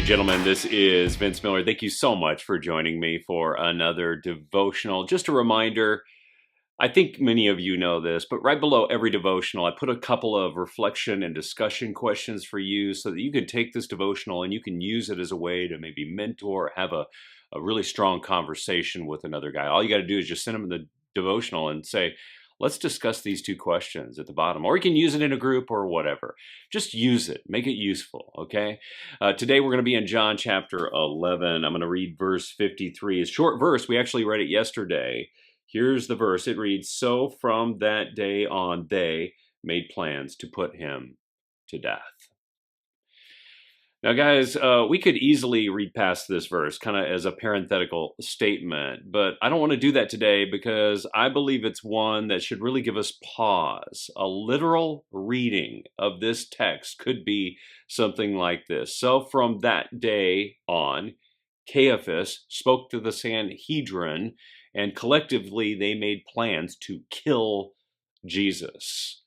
Gentlemen, this is Vince Miller. Thank you so much for joining me for another devotional. Just a reminder, I think many of you know this, but right below every devotional, I put a couple of reflection and discussion questions for you so that you can take this devotional and you can use it as a way to maybe mentor, have a really strong conversation with another guy. All you got to do is just send them the devotional and say, let's discuss these two questions at the bottom, or you can use it in a group or whatever. Just use it, make it useful, okay? Today we're going to be in John chapter 11. I'm going to read verse 53. It's a short verse. We actually read it yesterday. Here's the verse. It reads, "So from that day on, they made plans to put him to death." Now, guys, we could easily read past this verse kind of as a parenthetical statement, but I don't want to do that today because I believe it's one that should really give us pause. A literal reading of this text could be something like this. "So from that day on, Caiaphas spoke to the Sanhedrin, and collectively they made plans to kill Jesus."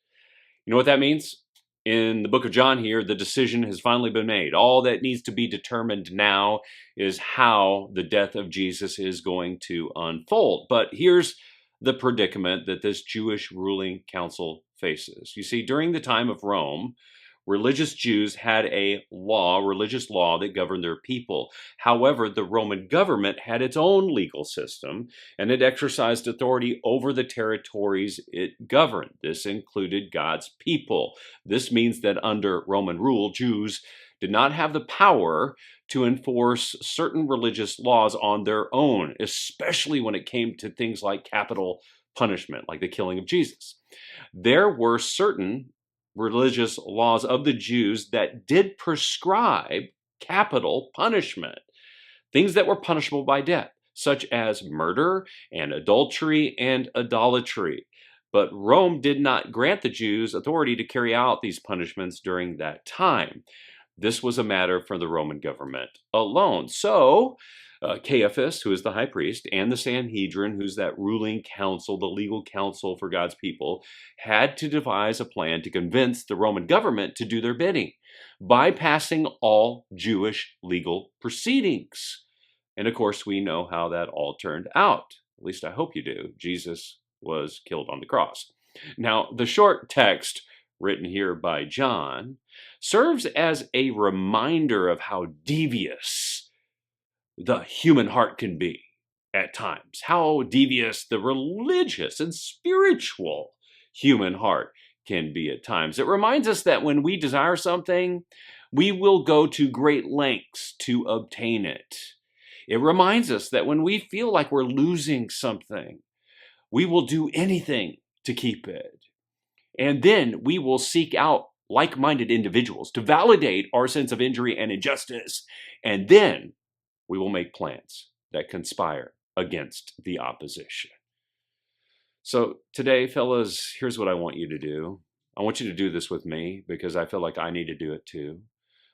You know what that means? In the book of John here, the decision has finally been made. All that needs to be determined now is how the death of Jesus is going to unfold. But here's the predicament that this Jewish ruling council faces. You see, during the time of Rome, religious Jews had a religious law that governed their people. However, the Roman government had its own legal system, and it exercised authority over the territories it governed. This included God's people. This means that under Roman rule, Jews did not have the power to enforce certain religious laws on their own, especially when it came to things like capital punishment, like the killing of Jesus. There were certain religious laws of the Jews that did prescribe capital punishment, things that were punishable by death, such as murder and adultery and idolatry. But Rome did not grant the Jews authority to carry out these punishments during that time. This was a matter for the Roman government alone. So Caiaphas, who is the high priest, and the Sanhedrin, who's that ruling council, the legal council for God's people, had to devise a plan to convince the Roman government to do their bidding, bypassing all Jewish legal proceedings. And of course, we know how that all turned out. At least I hope you do. Jesus was killed on the cross. Now, the short text written here by John serves as a reminder of how devious the human heart can be at times, how devious the religious and spiritual human heart can be at times. It reminds us that when we desire something, we will go to great lengths to obtain it. It reminds us that when we feel like we're losing something, we will do anything to keep it. And then we will seek out like-minded individuals to validate our sense of injury and injustice. And then we will make plans that conspire against the opposition. So today, fellas, here's what I want you to do. I want you to do this with me because I feel like I need to do it too.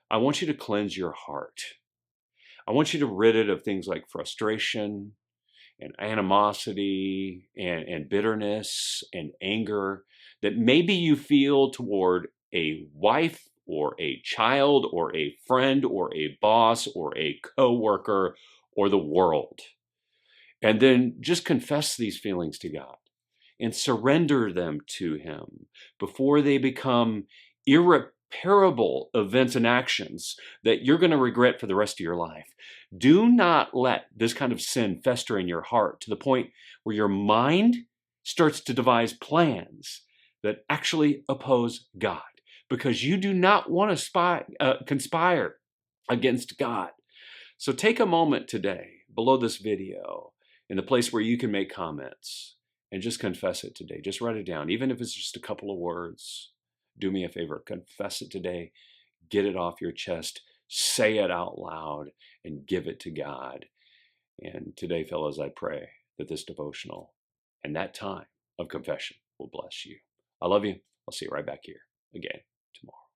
I want you to cleanse your heart. I want you to rid it of things like frustration and animosity and bitterness and anger that maybe you feel toward a wife or a child or a friend or a boss or a coworker or the world. And then just confess these feelings to God and surrender them to Him before they become irreparable events and actions that you're going to regret for the rest of your life. Do not let this kind of sin fester in your heart to the point where your mind starts to devise plans that actually oppose God, because you do not want to conspire against God. So take a moment today below this video in the place where you can make comments and just confess it today. Just write it down, even if it's just a couple of words. Do me a favor, confess it today, get it off your chest, say it out loud, and give it to God. And today, fellas, I pray that this devotional and that time of confession will bless you. I love you. I'll see you right back here again tomorrow.